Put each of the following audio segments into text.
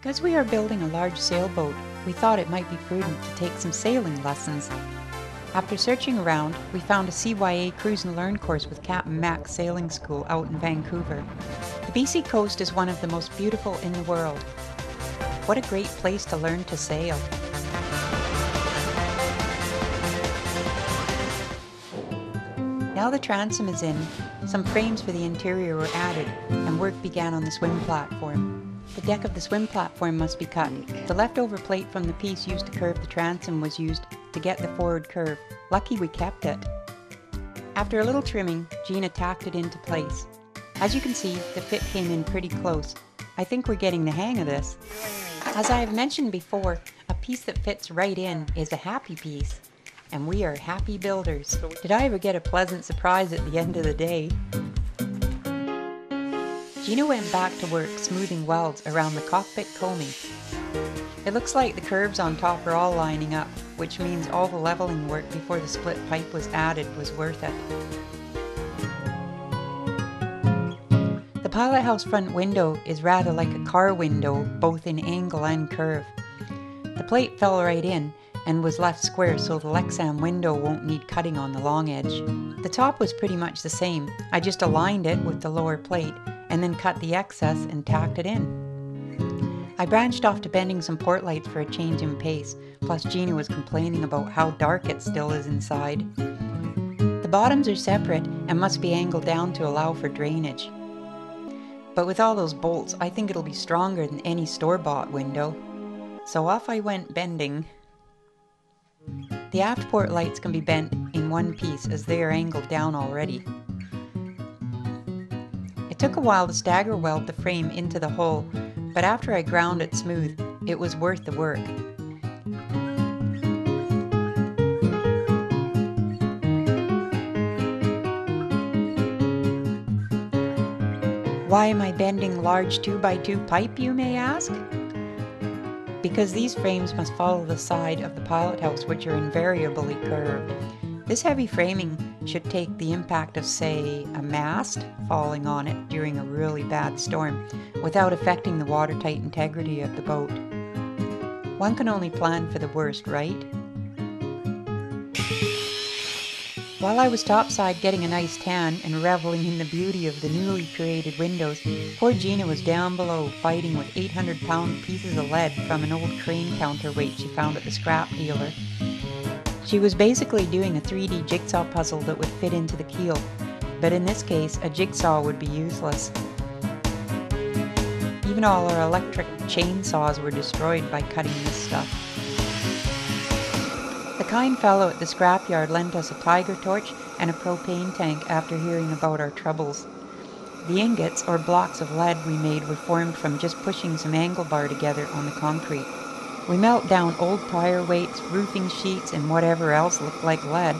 Because we are building a large sailboat, we thought it might be prudent to take some sailing lessons. After searching around, we found a CYA Cruise and Learn course with Captain Mac's Sailing School out in Vancouver. The BC coast is one of the most beautiful in the world. What a great place to learn to sail. Now the transom is in, some frames for the interior were added, and work began on the swim platform. The deck of the swim platform must be cut. The leftover plate from the piece used to curve the transom was used to get the forward curve. Lucky we kept it. After a little trimming, Gina tacked it into place. As you can see, the fit came in pretty close. I think we're getting the hang of this. As I have mentioned before, a piece that fits right in is a happy piece. And we are happy builders. Did I ever get a pleasant surprise at the end of the day? Gina went back to work smoothing welds around the cockpit coaming. It looks like the curves on top are all lining up, which means all the leveling work before the split pipe was added was worth it. The pilot house front window is rather like a car window, both in angle and curve. The plate fell right in and was left square so the Lexan window won't need cutting on the long edge. The top was pretty much the same. I just aligned it with the lower plate and then cut the excess and tacked it in. I branched off to bending some port lights for a change in pace, plus Gina was complaining about how dark it still is inside. The bottoms are separate and must be angled down to allow for drainage. But with all those bolts, I think it'll be stronger than any store-bought window. So off I went bending. The aft port lights can be bent in one piece as they are angled down already. It took a while to stagger weld the frame into the hole, but after I ground it smooth, it was worth the work. Why am I bending large 2x2 pipe, you may ask? Because these frames must follow the side of the pilot house, which are invariably curved. This heavy framing should take the impact of, say, a mast falling on it during a really bad storm without affecting the watertight integrity of the boat. One can only plan for the worst, right? While I was topside getting a nice tan and reveling in the beauty of the newly created windows, poor Gina was down below fighting with 800-pound pieces of lead from an old crane counterweight she found at the scrap dealer. She was basically doing a 3D jigsaw puzzle that would fit into the keel, but in this case, a jigsaw would be useless. Even all our electric chainsaws were destroyed by cutting this stuff. The kind fellow at the scrapyard lent us a tiger torch and a propane tank after hearing about our troubles. The ingots, or blocks of lead we made, were formed from just pushing some angle bar together on the concrete. We melt down old prior weights, roofing sheets, and whatever else looked like lead.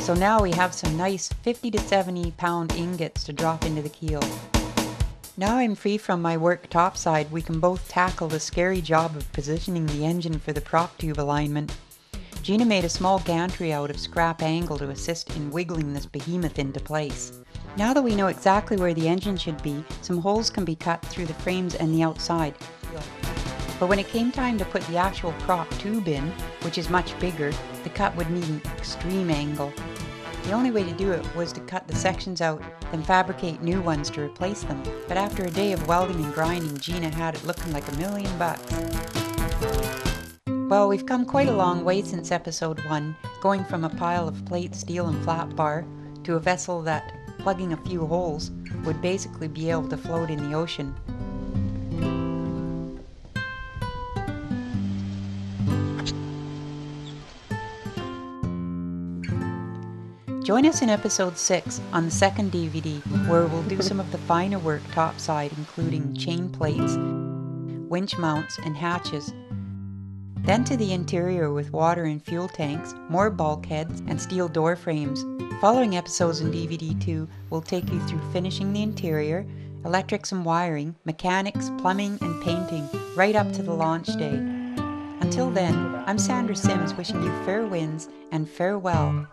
So now we have some nice 50 to 70 pound ingots to drop into the keel. Now I'm free from my work topside, we can both tackle the scary job of positioning the engine for the prop tube alignment. Gina made a small gantry out of scrap angle to assist in wiggling this behemoth into place. Now that we know exactly where the engine should be, some holes can be cut through the frames and the outside. But when it came time to put the actual prop tube in, which is much bigger, the cut would need an extreme angle. The only way to do it was to cut the sections out, then fabricate new ones to replace them. But after a day of welding and grinding, Gina had it looking like $1 million. Well, we've come quite a long way since episode 1, going from a pile of plate, steel and flat bar to a vessel that, plugging a few holes, would basically be able to float in the ocean. Join us in episode 6 on the second DVD, where we'll do some of the finer work topside, including chain plates, winch mounts, and hatches. Then to the interior with water and fuel tanks, more bulkheads, and steel door frames. Following episodes in DVD 2 will take you through finishing the interior, electrics and wiring, mechanics, plumbing, and painting, right up to the launch day. Until then, I'm Sandra Sims wishing you fair winds and farewell.